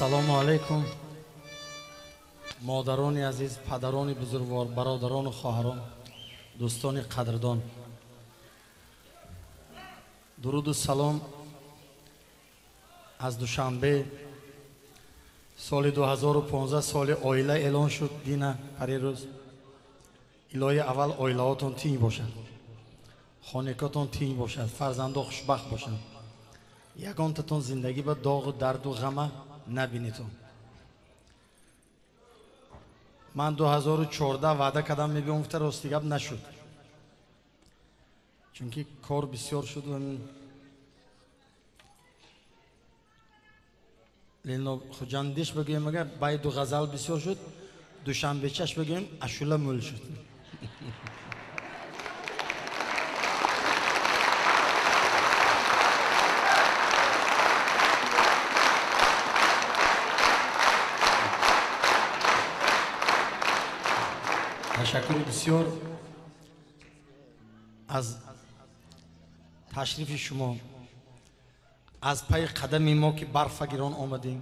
салому алайкум модарони азиз, падарони бузургвор, бародарону хоҳарон, дӯстони қадрдон, дуруду салом аз душанбе соли 2015 соли оила эълон шуд. дина парирӯз илоҳи аввал оилаотон тинҷ бошад, хонекатон тинҷ бошад, фарзандо хушбахт бошанд, ягонтатон зиндагӣ ба доғу дарду ғама набинитон. ман 2014 ваъда кардам мебиём, гуфта рости гап нашуд, чунки кор бисёр шуд. лено хуҷандиш бигӯем, агар байду ғазал бисёр шуд, душанбечаш бигӯем ашула мӯл шуд. ташаккури бисёр аз ташрифи шумо, аз паи қадами мо ки барфа гирон омадем.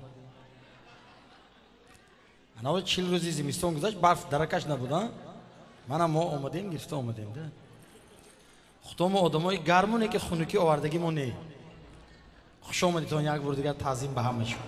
анава 40 рӯзи зимистон гузашт, барф даракаш набуда, манам мо омадем, гирифта омадем да. худо мо одамои гармоне ки хунукӣ овардаги мо не. хуш омадитон як бор дигар таъзим ба ҳама шумо.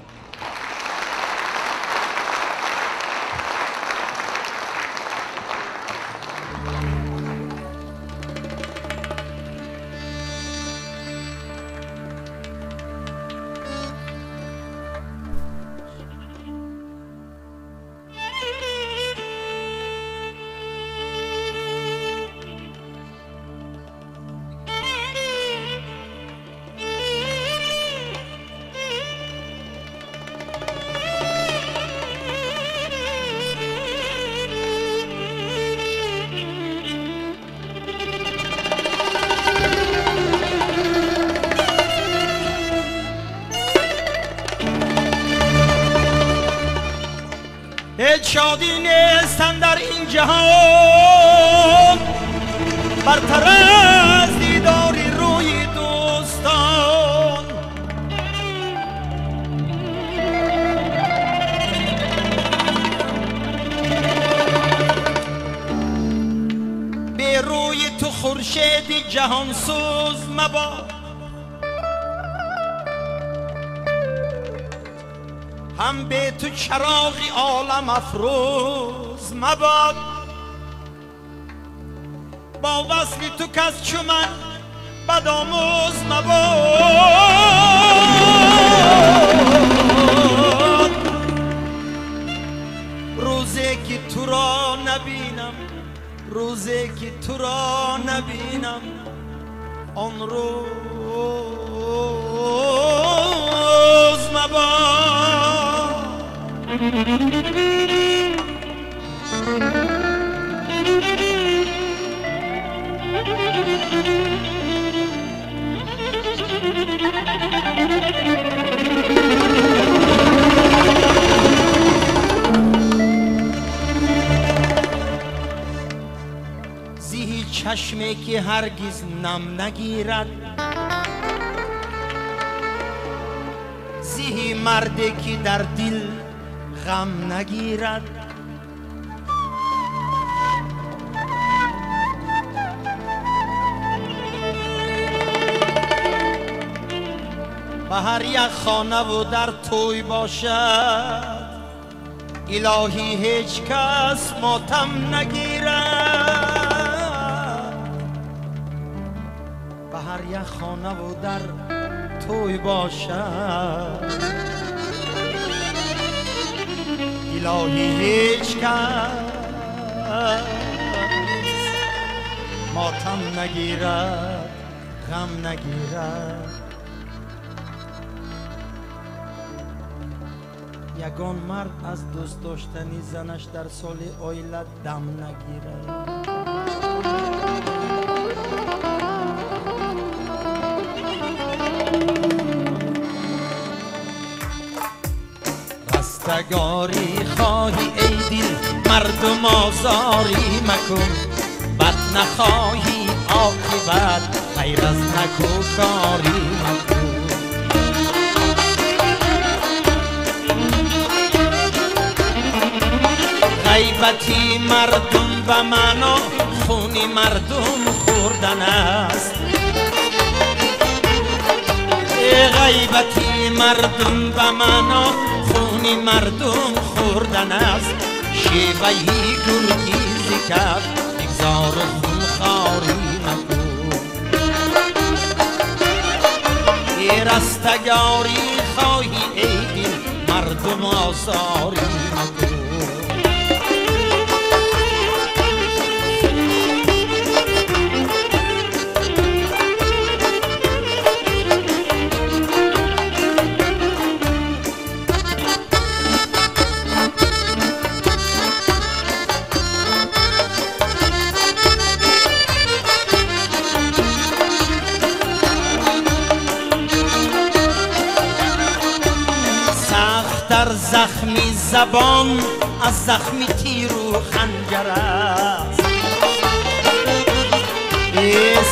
شادی نیستن در این جهان برتر از دیداری روی دوستان. به روی تو خورشید جهان سوز مباد، هم به تو چراغی عالم افروز مباد. با وصل تو کس چو من بدآموز مباد. روزی که تو را نبینم، روزی که تو را نبینم، آن روز مباد. زهی چشمی که هرگز نم نگیرد، زهی مردی که در دل غم نگیرد. به هر یک خانه و در توی باشد، الهی هیچ کس ماتم نگیرد. به هر یک خانه و در توی باشد، الهی هیچ کس ماتم نگیرد، غم نگیرد. یگان مرد از دوست داشتنی زنش در سال آیله دم نگیرد. رستگاری خواهی ای دل، مردم آزاری مکن، بد نخواهی عاقبت، غیر از نکوکاری مکن. غیبتی مردم به منو خونی مردم خوردن است غیبتی مردم به منو خونی مردم خوردن است شیوهی گرگیزی کرد بگذار خونخواری نکن رستگاری خواهی ای دل مردم آزاری نکن در زخمی زبان از زخمی تیر و خنجر است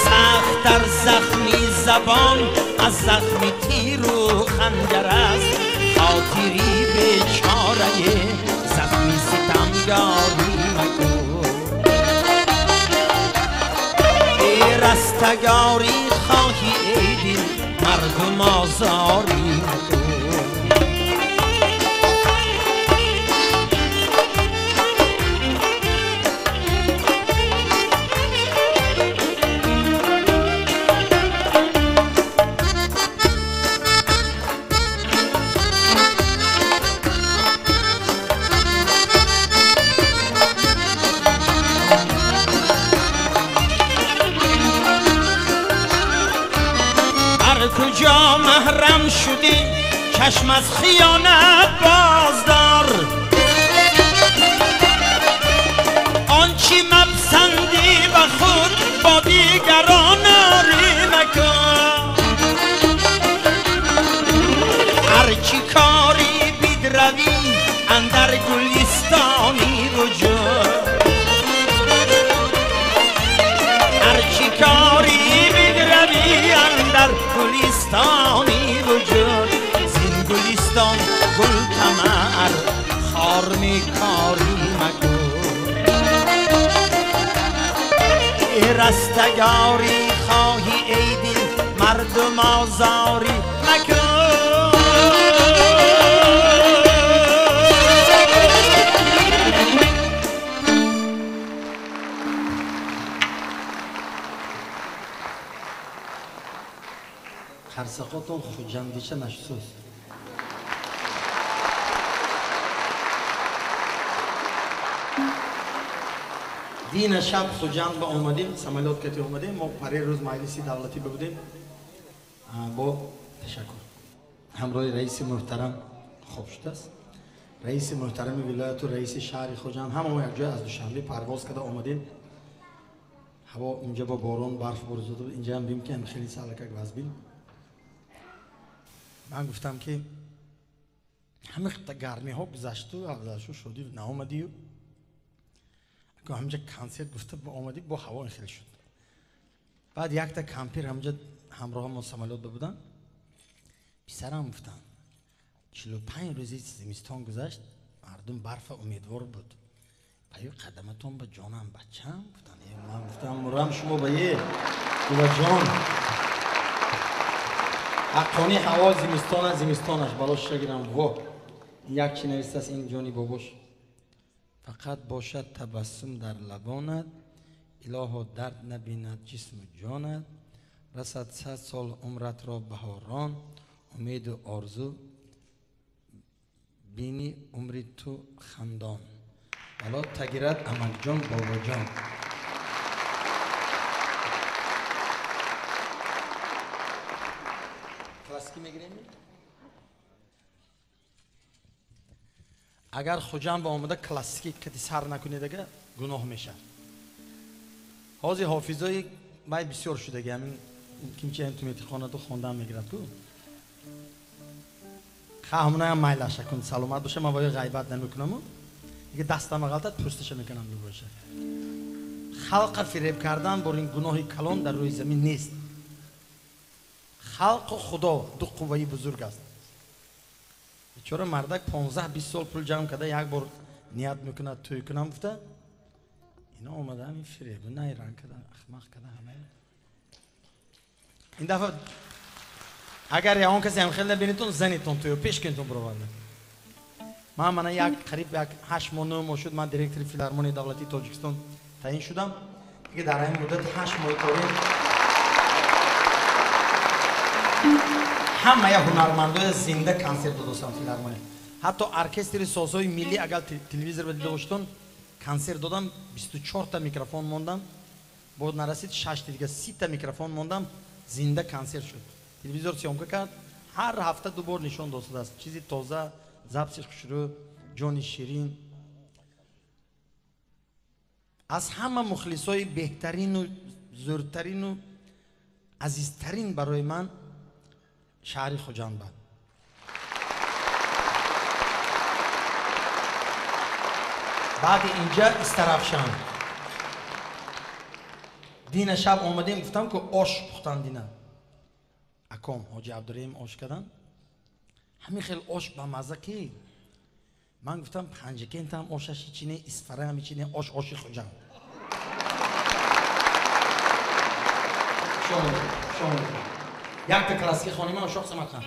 سخت در زخمی زبان از زخمی تیر و خنجر است خاطری بیچاره زخمی ستمگاری مکن رستگاری خواهی ای دل مردم آزاری مکن کجا محرم شدی چشم از خیانت بازدار آنچی مپسندی و خود با دیگران آری مکن هرچی کاری بدروی اندر گلستانی وجود هرچی کاری بدروی اندر گلستانی وجود زین گلستان گل تمر خار می کاری مکن رستگاری خواهی ای دل مردم آزاری مکن Qarsaqqotun xo'jandicha nashso'z. Dina shab xo'jand ba omadim, samolyot keti omadim, mo pare roz majlisi davlati budیم. با تشکر. همراه رئیس محترم خوب شده است. رئیس محترم ولایت و رئیس شهر خوجند همه یک جای از دوشنبه پرواز کرده آمدیم. هوا اینجا با باران برف بارش زده بود. اینجا هم بیم که خیلی سالکک وزبیل. من گفتم که همه گرمی ها گذشت و افزایش شدی و نآمدی و که همینجا کنسرت گفته با آمدی با هوا خیلی شد. بعد یک تا کمپیر همینجا همراه ما سمالات بودن. پسرم گفتن 45 روزی زمستان گذشت مردم برف امیدوار بود. پایو قدمتون به جانم بچم گفتن من گفتم مرام شما به یه جان حقانی هوا زمستانش بالاش شگیرم و یک چی نویسته است این جانی باباش فقط باشد تبسم در لبانت الها درد نبیند جسم و جانت رسد 100 سال عمرت را بهاران امید و آرزو بینی عمری تو خندان والا تگیرد امک جان بابا جان. کلاسیکی میگیریم؟ اگر خوجان با آمده کلاسیکی کتی سر نکنید اگر گناه میشه. حاضی حافظای باید بسیار شده همین کمچه انتومیتی خانه تو خوندن میگیرد کو همونه هم مایلش کن سلامت باشه من باید غیبت نمیکنم دیگه دستم غلطت پوستش میکنم رو باشه. خلق فریب کردن بر این گناهی کلان در روی زمین نیست. خلق و خدا دو قوهی بزرگ است. چرا مردک 15-20 سال پول جمع کرده یک بار نیت میکنه توی کنم گفته اینا اومده همین فریب نیران کردن اخمق کردن همه این دفعه اگر یا اون کسی هم خیلی بینیتون زنیتون توی پیش کنیتون برو برده من یک قریب یک 8 ماه 9 ماه شد من دیرکتر فیلارمونی دولتی تاجیکستان تعیین شدم دیگه در این مدت 8 ماه کاری همه یا هنرمندای زنده کنسرت دادم فیلارمونی حتی ارکستر سازهای ملی اگر تلویزیون دیده باشتون کنسرت دادم 24 تا میکروفون موندم بود نرسید 6 تا دیگه 30 تا میکروفون موندم زنده کنسرت شد تلویزیون سیامکه کرد هر هفته دو بار نشون داده است چیزی تازه زبط خوشرو جان شیرین از همه مخلصای بهترین و زورترین و عزیزترین برای من شهری خوجان بود بعد اینجا استرافشان دین شب آمدیم گفتم که آش پختن دینه اکام حاجی عبدالرحیم آش کردن همین خیلی آش با مزه که من گفتم پنجکین هم آشش چینه اسفره هم چینه آشی خوجم شما یک تا کلاسیک خانی من شخص مکن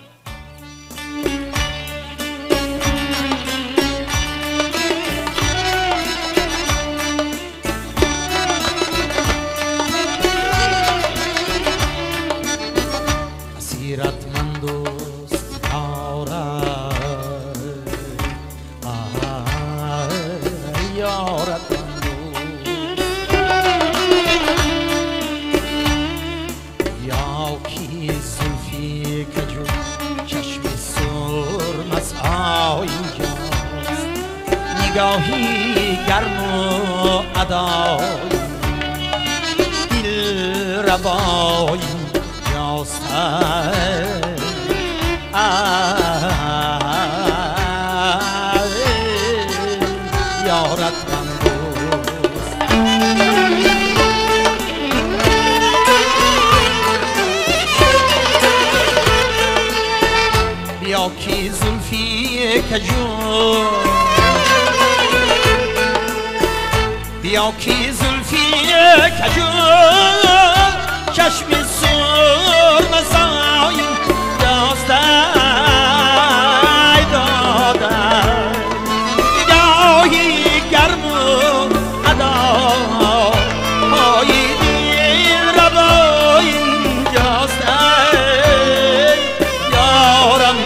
نگاهی گرم و ادای دل ربای یاسته یارت بندوست بیا کی زلفی کجون بیا کی زلفی کجون چشم سرم زای داستای دادن نگاهی گرم و ادای دل ربای داستای یارم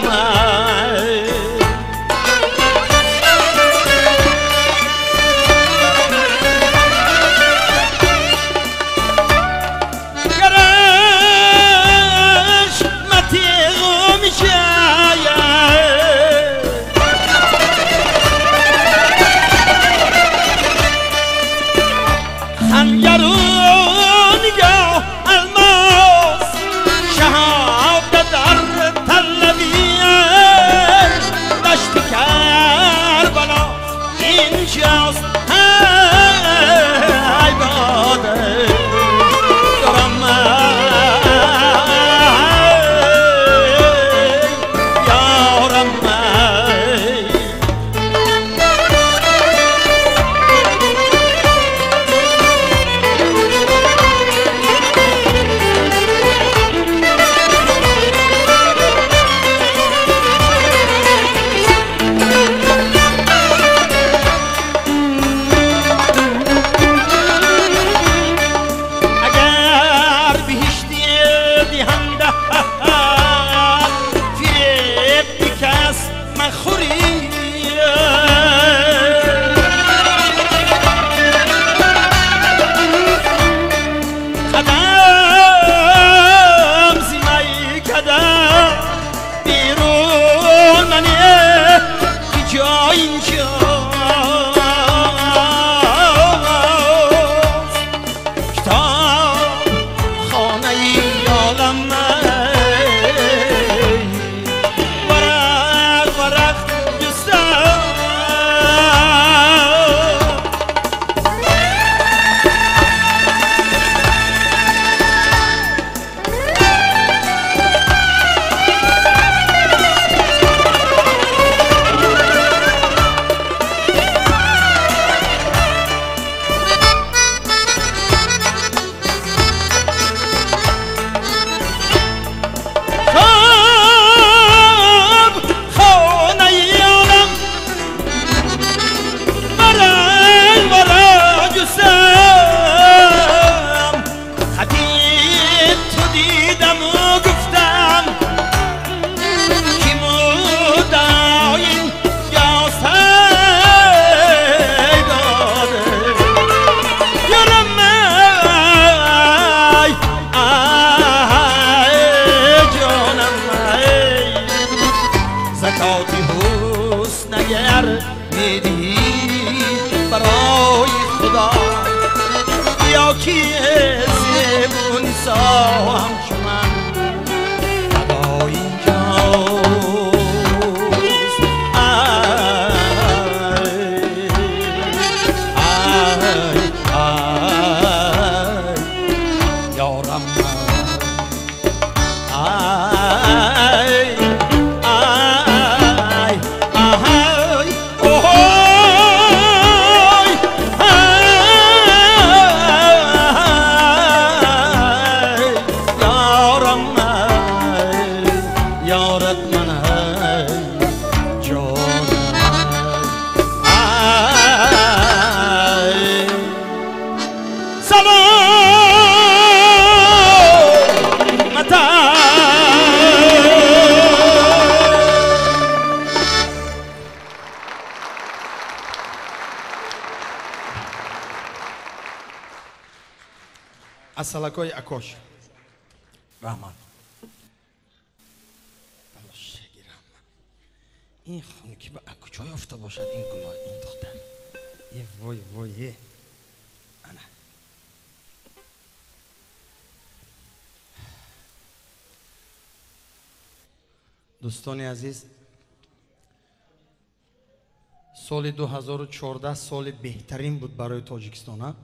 کی زبون ساهم شمن بابا اینجاست یارم Asalakoy Akosh. Rahmat. این خونه که به اکوچای افته باشد این گلای این دختر یه وای وای انا دوستان عزیز سال 2014 سال بهترین بود برای تاجیکستان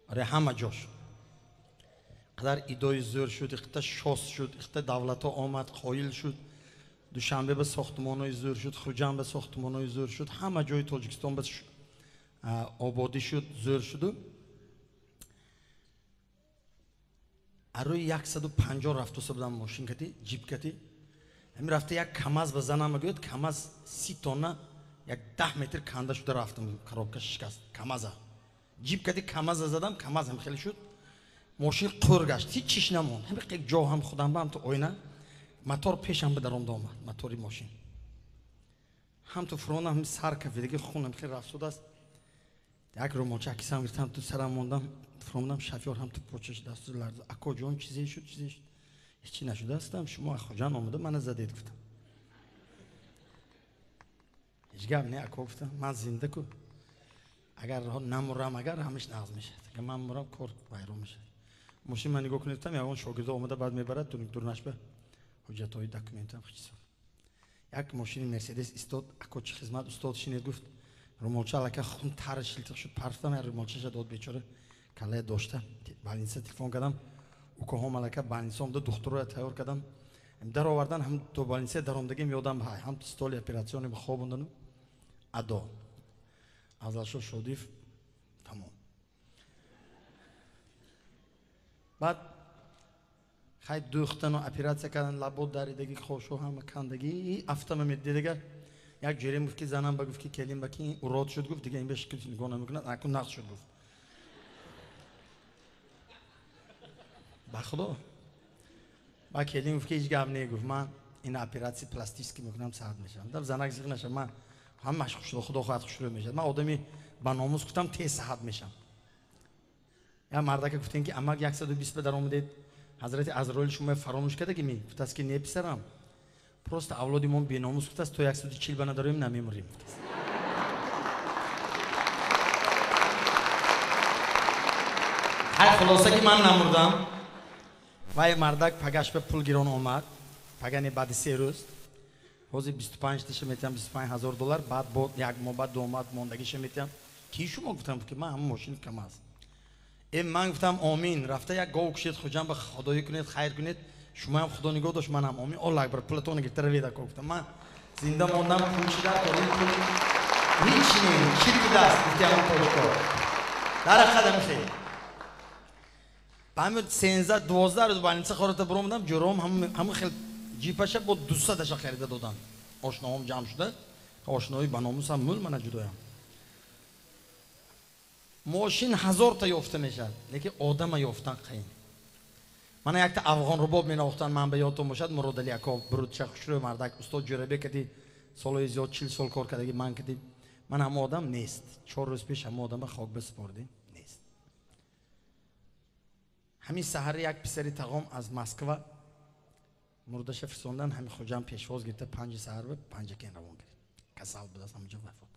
برای همه جاش قدر ایدای زور شد اختا شاست شد اختا دولت ها آمد قایل شد دوشنبه به ساختمان های زور شد خوجان به ساختمان های زور شد همه جای تاجیکستان به آبادی شد زور شد اروی 150 رفت بودم ماشین کتی جیب کتی همین رفته یک کماز بزنم گوید کماز 30 تونه یک 10 متر کنده شده رفتم کارابکا شکست کمازه جیب کتی کماز زدم کماز هم خیلی شد ماشین قور گشت هیچ چیش نمون همین یک جا هم خودم هم تو آینه موتور پیشم به درام آمد موتوری ماشین هم تو فرون هم سر کفیدگی خونم خیلی رفت شده است یک رومالچه کیسم گرفتم تو سرم موندم فرمودم شفیار هم تو پوچش دست لرزه اکو جان چیزی شد هیچی نشده استم شما اخو جان آمده من زدید گفتم هیچ گپ نه اکو گفتم من زنده کو اگر نمورم اگر همش نقض میشه اگر من مرم کار ویران میشه ماشین من نگاه کنیدم یه اون شاگرد آمده بعد میبرد دورنش به حجت های دکومنت هم خیلی یک ماشین مرسدس استاد اکو چه خدمت استاد شینید گفت رومالچه علاکه خون تر شلتق شد پرفتم رومالچه شد داد بیچاره کله داشته بالینسه تلفن کردم او که هم علاکه بالینسه هم دختر رو تیار کردم در آوردن هم تو بالینسه در آمدگیم یادم به هم استال اپراسیونی به خوابوندن ادا ازش شدیف تمام بعد خیلی دوختن و اپراسیون کردن لابد داریدگی خوشو هم کندگی افتم میدید دیگر یک جریم گفت که زنم با گفت که کلیم با که اوراد شد گفت دیگه این بهش کسی نگاه نمیکنه اکنون نقص شد گفت بخدا با کلیم گفت که هیچ گپ نگفت من این اپراسیون پلاستیکی میکنم ساعت میشم دم زنک زیغ نشم من هم مشغول شده خدا خواهد خوش رو میشه من آدمی با ناموس گفتم تی ساعت میشم یا مردک گفتین که اما 120 به در اومدید حضرت عزرائیل شما فراموش کرده که می گفت است که نپسرم پروست اولادیمون بی‌ناموس گفت است تو 140 بنا داریم نمیمریم های خلاصه که من نمردم وای مردک پگاش به پول گیران اومد پگانی بعد 3 روز حوزی 25 تشه میتیم 25,000 دلار بعد بود یک ماه بعد دو ماه موندگیش میتیم کی شما گفتم که من هم ماشین کم است این من گفتم آمین رفته یک گاو کشید خودم به خدایی کنید خیر کنید شما هم خدا نگاه داشت من هم آمین الله اکبر پلتون گرفته رویده گفتم من زنده موندم پوشیده کاری کنید هیچ نیم چی دست گفتم تو در خدمت خیلی بعد 13 12 روز بالینسه خورده برومدم جرام هم خیلی جیپش با 200 داشت خریده دادن آشناهام جمع شده آشنایی با ناموس هم مول من جدایم ماشین 1000 تا یافته میشه لیکن آدم یافتن قین من یک تا افغان رباب میناختن من به یادم باشد مراد علی اکا برود چه خوشرو مردک استاد جربه کدی سالای زیاد 40 سال کار کرده من کدی من هم آدم نیست 4 روز پیش هم آدم خاک بسپردیم نیست همین سحر یک پسری تقام از مسکو مردش فرستادن همین خوجم پیشواز گرفته 5 سحر به 5 کن روان گرفت کسال بود همونجا وفات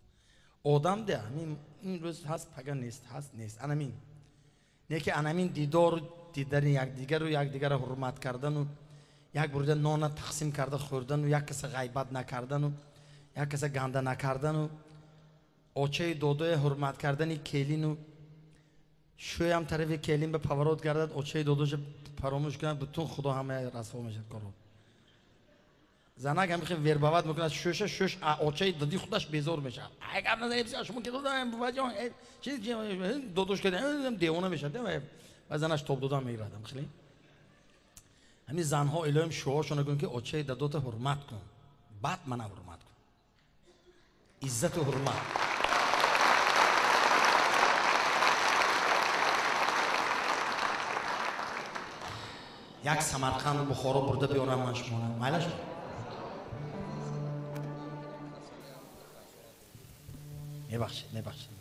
آدم ده همین این روز هست پگا نیست هست نیست انا مین نه که انامین دیدن یکدیگر رو یکدیگر رو حرمت کردن و یک برده نان تقسیم کرده خوردن و یک کس غیبت نکردن و یک کس گنده نکردن و آچه دودوی حرمت کردن کلین و شوی هم طرف کلین به پورود گردد آچه دودوش فراموش کنند بتون خدا همه رسوا میشه کارو زنک هم خیلی ورباوت میکنه شوش آچه دادی خودش بیزار میشه اگر نظری بسیار شما که دودم بوجان چیز دودوش کردن دیوانه میشه و زنش توب دودم میگردم خیلی همین زنها الهیم شوهاشون نگون که آچه دادوت حرمت کن بعد من حرمت کن عزت و حرمت یک سمرقند بخارا برده بیارم من شما مایلش نبخشید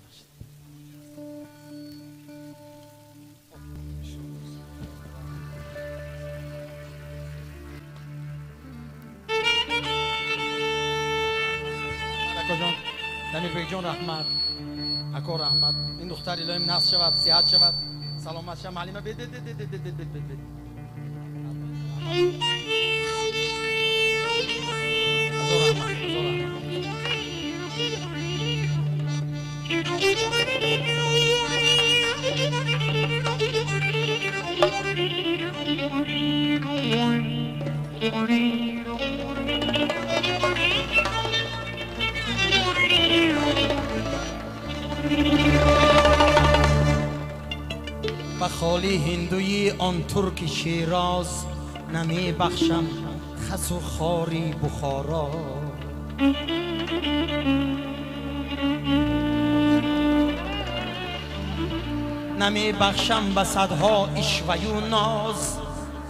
اکا جان دنیر بیگ جان رحمت اکا رحمت این دختر الهیم نصف شود صحت شود سلامت شود معلیمه بید به خالی هندوی آن ترک شیراز نمی بخشم خس و خاری بخارا نمی بخشم به صدها عشوه و ناز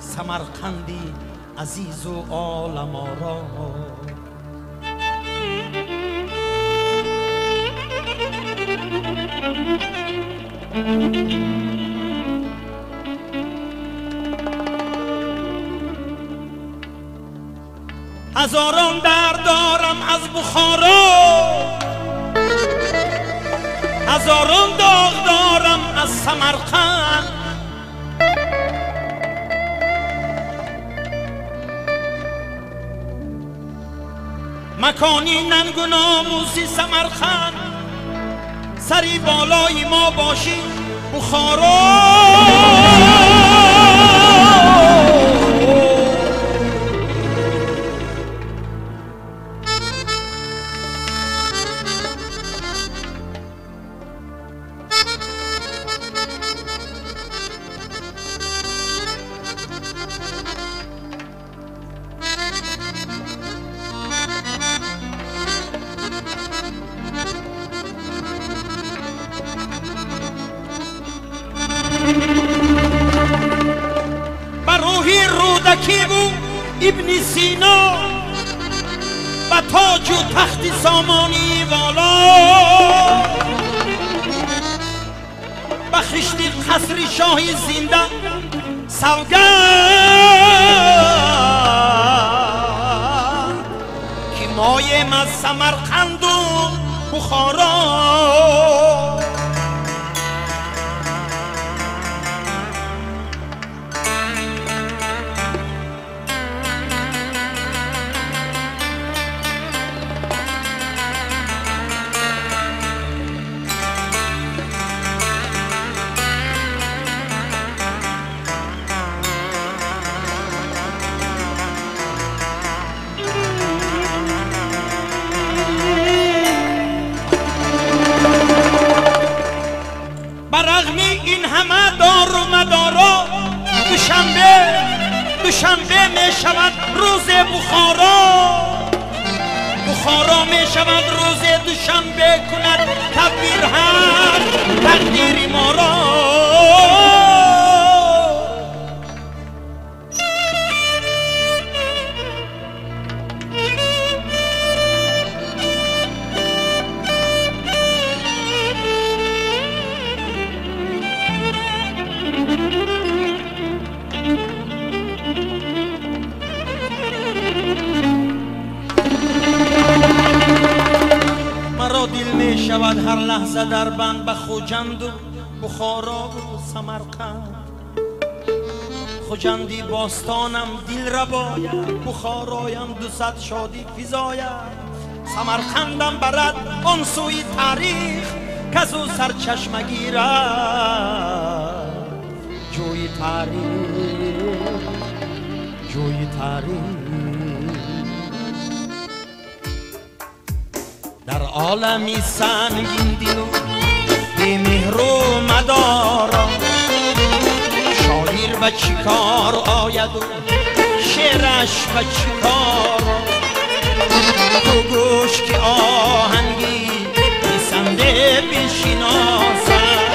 سمرقندی عزیز و عالم آرا هزاران درد دارم از بخارا هزاران داغ دارم از سمرقند مکانی ننگ و ناموسی سمرقند سری بالای ما باشی بخارا ابن سینا و تاج و تخت سامانی والا بخشت قصر شاهی زنده سوگند که مایم از سمرقند و بخارا دوشنبه می شود روز بخارا می شود روز دوشنبه کند تبیر هر تقدیر ما را شود هر لحظه در بند به خوجند و بخارا و سمرقند خجندی باستانم دل را باید بخارایم 200 شادی فضاید سمرقندم برد آن سوی تاریخ کز او سرچشمه گیرد جوی تاریخ جوی تاریخ در عالمی سنگین دل و بی مهر و مدارا شاعر و چیکار آید و شعرش و چیکار تو گوش که آهنگی بسنده بشناسد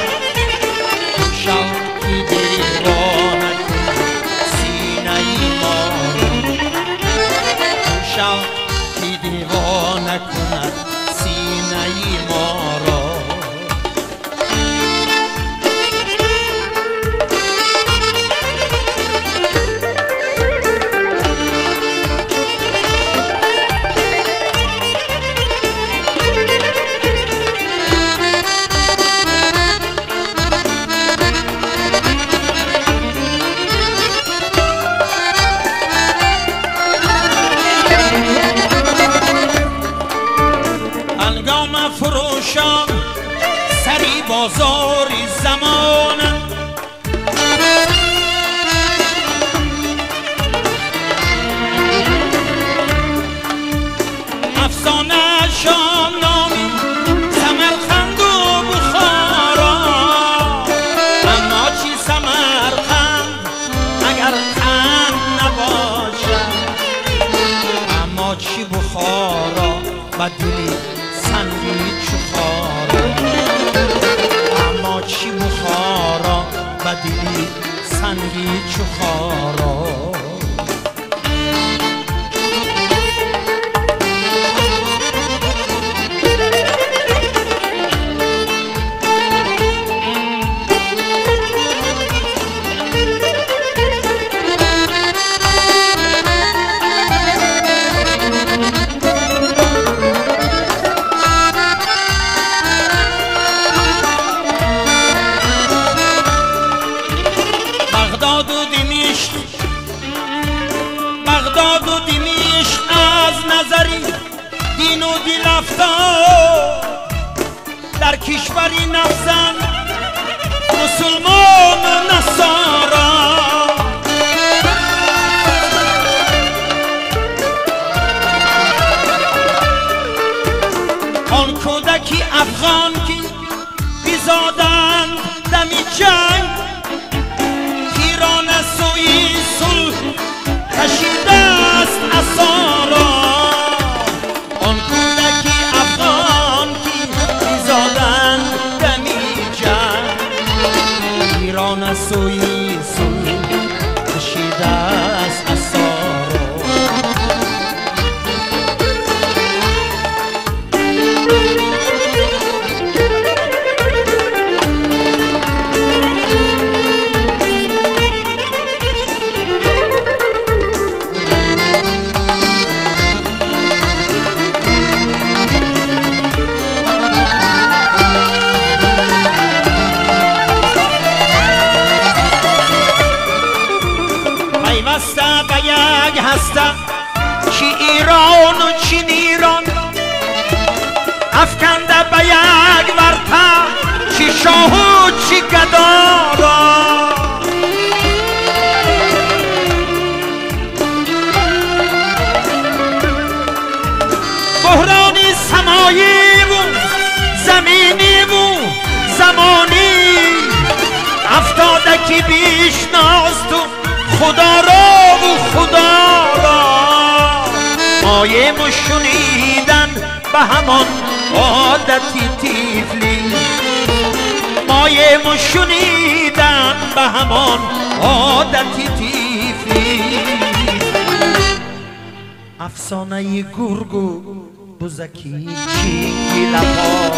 شوقی دیوانه سینه ما شوقی دیوانه کند سینه ما را فروشان سری بازاری زمان افسانه شام نامی سمرقند و بخارا اما چی سمرقند اگر قند نباشد اما چی بخارا بدلی سنگی چخارا اما چی بخارا بدلی سنگی چخارا بغداد و دمشق از نظری دین و دل افتاد در کشوری نفسن مسلمان و نصارا آن کودکی افغان که بیزادند دمی جنگ ایران سوی صلح کشیده است اسارا آن کودکی افغان که بیزادند دمی جنگ ایران سوی صلح کشیده است اسارا پیوسته به یک هسته چی ایران و چی نیران افکنده به یک ورطه چی شاه و چی گدارا بحرانی سمایی و زمینی و زمانی افتاده که بیشناست و خدا را و خدا را مایه شنیدن به همان عادتی تیفلی مایه شنیدن به همان عادتی تیفلی افسانه گرگ و بزکی چینگی لپا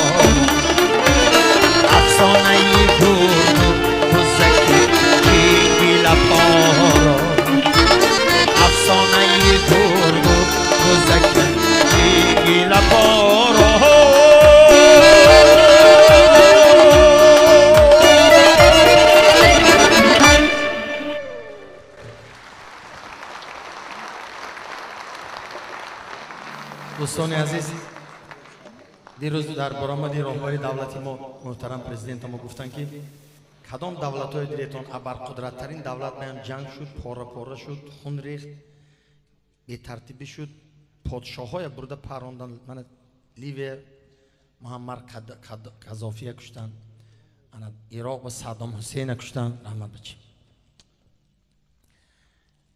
افسانه گرگ و بزکی چینگی لپا افسانه گرگ و بزکی چینگی لپا دوستان عزیز دیروز در برآمد راهبری دولتی ما محترم پرزیدنت ما گفتن که کدام دولت‌های دیرتون ابرقدرت‌ترین دولت میان جنگ شد، پاره شد، خون ریخت، به ترتیبی شد، پادشاه‌های برده پروندن. من لیبی محمد قذافی کشتن، انا عراق و صدام حسین کشتن، رحمت بچه.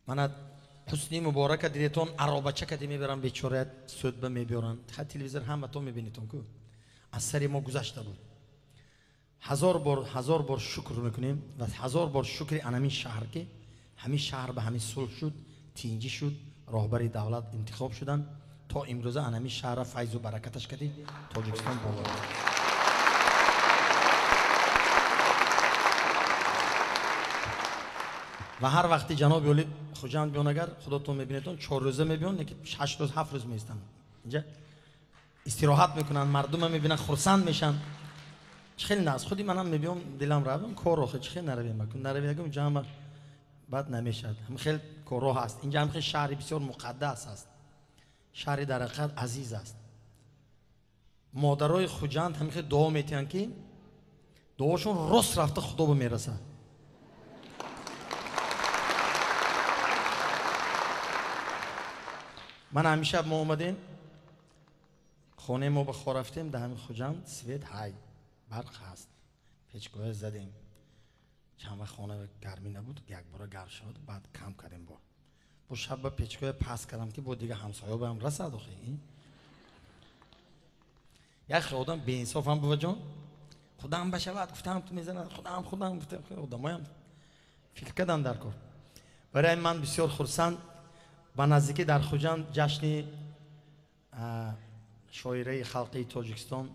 من حسنی مبارک دیرتون عربچه کدی میبرن بیچاره سودبه میبرن. خط تلویزیون همه تو میبینیتون که از سری ما گذشته بود. هزار بار شکر میکنیم و هزار بار شکر انمی شهر که همین شهر به همین صلح شد، تینجی شد، راهبری دولت انتخاب شدن تا امروزه انمی شهر فیض و برکتش کردی تاجیکستان بالا. و هر وقتی جناب ولی خوجند بیان اگر خودتون میبینیتون 4 روزه میبینن که 8 روز 7 روز میستن اینجا استراحت میکنن، مردم میبینن خرسند میشن. خیلی ناز خودی منم میبینم دلم رویم کارو خیلی نرویم بکن نرویم جمع بد نمیشد. هم خیلی کارو هست اینجا، هم خیلی شهری بسیار مقدس است، شهری در حقیقت عزیز است. مادرای خوجند هم خیلی دعا میتین که دعاشون راست رفته خدا به میرسه. من همیشه ما اومدیم خونه ما بخور رفتیم در همین خوجند سوید های برق هست، پیچگاه زدیم. چند وقت خانه گرمی نبود، یک بار گرم شد، بعد کم کردیم با شب با پیچگاه پس کردم که با دیگه همسایه به هم رسد. آخه یک آدم به انصاف هم بود جان، خدا هم بشه بعد گفتم تو میزنه، خدا هم گفتم خدا هم فکر کردم در کار. برای من بسیار خرسند با نزدیکی در خوجند جشن شاعره خلقی تاجیکستان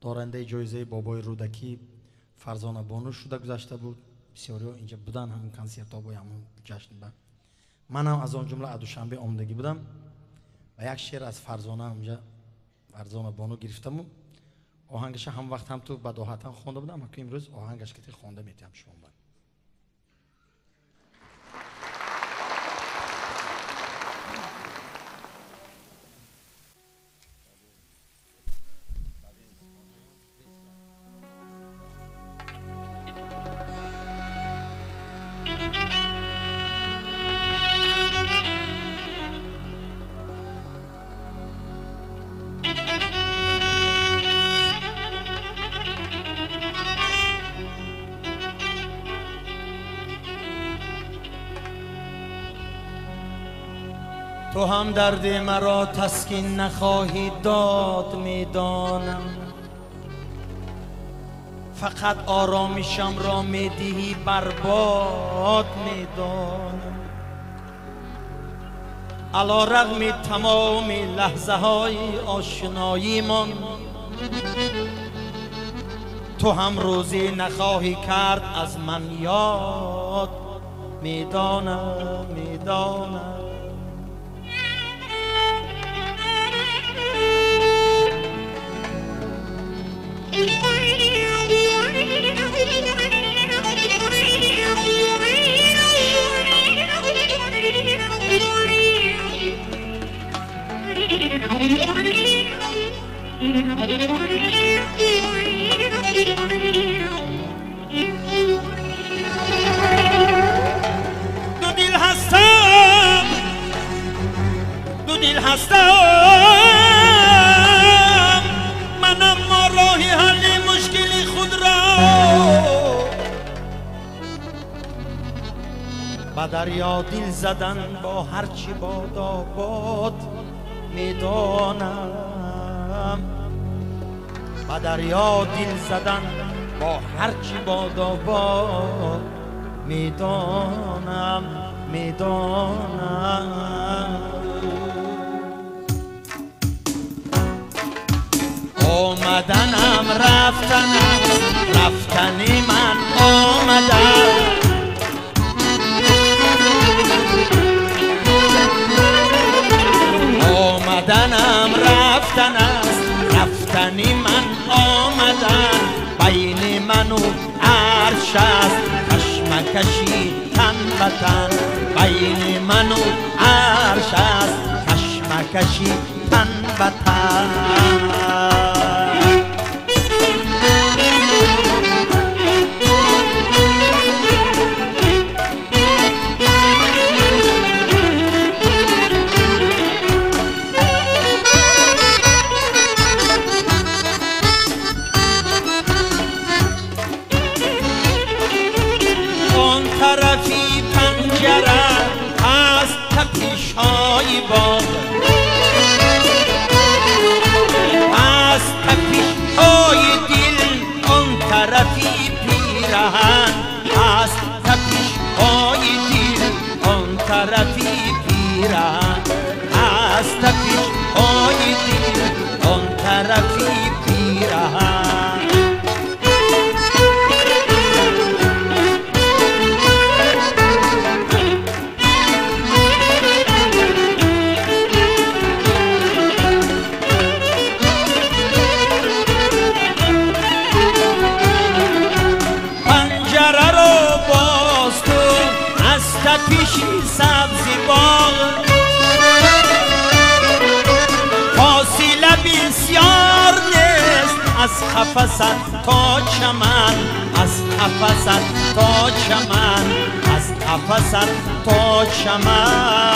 دارنده جایزه بابای رودکی فرزانه بانو شده گذشته بود. بسیاری ها اینجا بودن، همون کنسرت ها با همون جشن بود. من هم از آن جمله دوشنبه آمدگی بودم و یک شعر از فرزانه اونجا فرزانه بانو گرفتم. آهنگش هم وقت هم تو بداهتا خوانده بودم، که امروز آهنگش که خوانده میتونم شما بود. تو هم درد مرا تسکین نخواهی داد میدانم، فقط آرامشم را میدهی برباد میدانم. علی رغم تمام لحظه های آشنایی من تو هم روزی نخواهی کرد از من یاد میدانم. دو دل هستم من، اما راه حل مشکل خود را با دریا دل زدن با هرچی باد آباد میدانم. با دریا دل زدن با هرچی باد آباد میدانم. آمدنم رفتنی من آمدم. آمدنم رفتنی من آمدم. بین من و عرش است کشمکشی تن به تن. بین من و عرش است کشمکشی تن به تن. اون طرفی پنجره از تپش های باغ، از تپش های دل. اون طرفی پیرهن از تپش های دل. اون طرفی پیرهن از تپش های دل. اون طرفی پیرهن. پیشی سبزی باغ، فاصله بسیار نیست از قفست تا چمن، از قفست تا چمن، از قفست تا چمن.